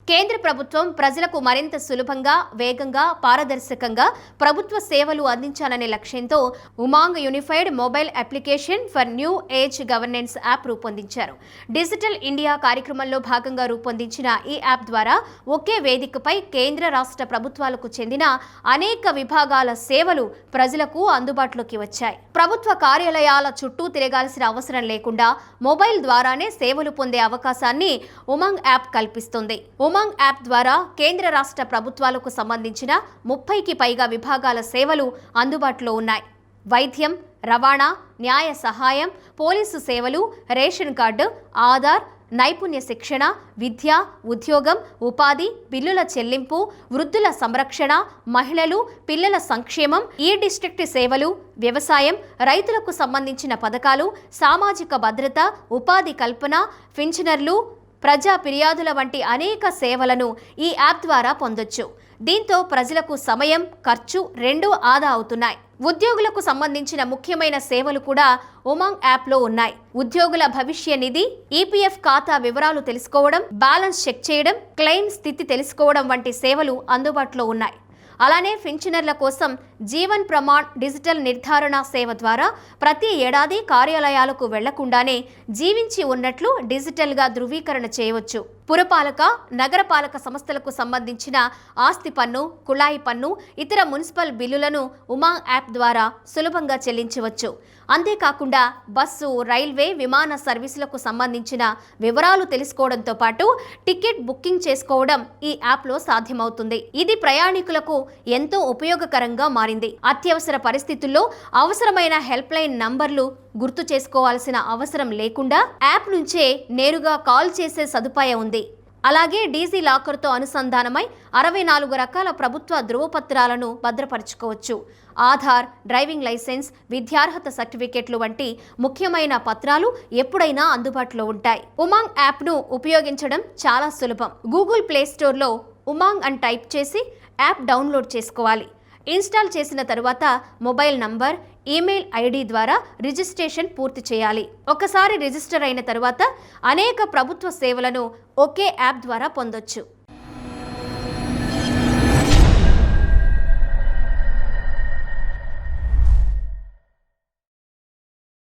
కేంద్ర ప్రభుత్వం ప్రజలకు మరింత సులభంగా, వేగంగా, పారదర్శకంగా ప్రభుత్వ సేవలు అందించాలనే లక్ష్యంతో Umang unified mobile application for new age governance app రూపొందించారు. డిజిటల్ ఇండియా కార్యక్రమంలో భాగంగా రూపొందించిన ఈ యాప్ ద్వారా ఒకే వేదికపై కేంద్ర, రాష్ట్ర ప్రభుత్వాలకు చెందిన అనేక విభాగాల సేవలు ప్రజలకు అందుబాటులోకి వచ్చాయి. ప్రభుత్వ కార్యాలయాల చుట్టూ తిరగాల్సిన అవసరం లేకుండా మొబైల్ ద్వారానే సేవలు పొందే అవకాశాన్ని ఉమాంగ్ యాప్ కల్పిస్తుంది. ఉమాంగ్ యాప్ ద్వారా కేంద్ర, రాష్ట్ర ప్రభుత్వాలకు సంబంధించిన 30కి పైగా విభాగాల సేవలు అందుబాటులో ఉన్నాయి. వైద్యం, రవాణా, న్యాయ సహాయం, పోలీసు సేవలు, రేషన్ కార్డు, ఆధార్, నైపుణ్య శిక్షణ, విద్య, ఉద్యోగం, ఉపాధి, బిల్లుల చెల్లింపు, వృద్ధుల సంరక్షణ, మహిళలు, పిల్లల సంక్షేమం, ఈ డిస్ట్రిక్ట్ సేవలు, వ్యవసాయం, రైతులకు సంబంధించిన పథకాలు, సామాజిక భద్రత, ఉపాధి కల్పన, పింఛనర్లు, ప్రజా ఫిర్యాదుల వంటి అనేక సేవలను ఈ యాప్ ద్వారా పొందొచ్చు. దీంతో ప్రజలకు సమయం, ఖర్చు రెండూ ఆదా అవుతున్నాయి. ఉద్యోగులకు సంబంధించిన ముఖ్యమైన సేవలు కూడా ఉమాంగ్ యాప్లో ఉన్నాయి. ఉద్యోగుల భవిష్య నిధి, ఈపీఎఫ్ ఖాతా వివరాలు తెలుసుకోవడం, బ్యాలెన్స్ చెక్ చేయడం, క్లెయిమ్ స్థితి తెలుసుకోవడం వంటి సేవలు అందుబాటులో ఉన్నాయి. అలానే పింఛనర్ల కోసం జీవన్ ప్రమాణ్ డిజిటల్ నిర్ధారణ సేవ ద్వారా ప్రతి ఏడాది కార్యాలయాలకు వెళ్లకుండానే జీవించి ఉన్నట్లు డిజిటల్గా ధృవీకరణ చేయవచ్చు. పురపాలక, నగరపాలక సంస్థలకు సంబంధించిన ఆస్తి పన్ను, కుళాయి పన్ను, ఇతర మున్సిపల్ బిల్లులను ఉమాంగ్ యాప్ ద్వారా సులభంగా చెల్లించవచ్చు. అంతేకాకుండా బస్సు, రైల్వే, విమాన సర్వీసులకు సంబంధించిన వివరాలు తెలుసుకోవడంతో పాటు టికెట్ బుకింగ్ చేసుకోవడం ఈ యాప్లో సాధ్యమవుతుంది. ఇది ప్రయాణికులకు ఎంతో ఉపయోగకరంగా మారింది. అత్యవసర పరిస్థితుల్లో అవసరమైన హెల్ప్ లైన్ నంబర్లు గుర్తు చేసుకోవాల్సిన అవసరం లేకుండా యాప్ నుంచే నేరుగా కాల్ చేసే సదుపాయం ఉంది. అలాగే డీజీ లాకర్తో అనుసంధానమై 64 రకాల ప్రభుత్వ ధృవపత్రాలను భద్రపరచుకోవచ్చు. ఆధార్, డ్రైవింగ్ లైసెన్స్, విద్యార్హత సర్టిఫికెట్లు వంటి ముఖ్యమైన పత్రాలు ఎప్పుడైనా అందుబాటులో ఉంటాయి. ఉమాంగ్ యాప్ను ఉపయోగించడం చాలా సులభం. గూగుల్ ప్లే స్టోర్లో ఉమాంగ్ అని టైప్ చేసి యాప్ డౌన్లోడ్ చేసుకోవాలి. ఇన్స్టాల్ చేసిన తరువాత మొబైల్ నంబర్, ఈమెయిల్ ఐడి ద్వారా రిజిస్ట్రేషన్ పూర్తి చేయాలి. ఒకసారి రిజిస్టర్ అయిన తరువాత అనేక ప్రభుత్వ సేవలను ఒకే యాప్ ద్వారా పొందొచ్చు.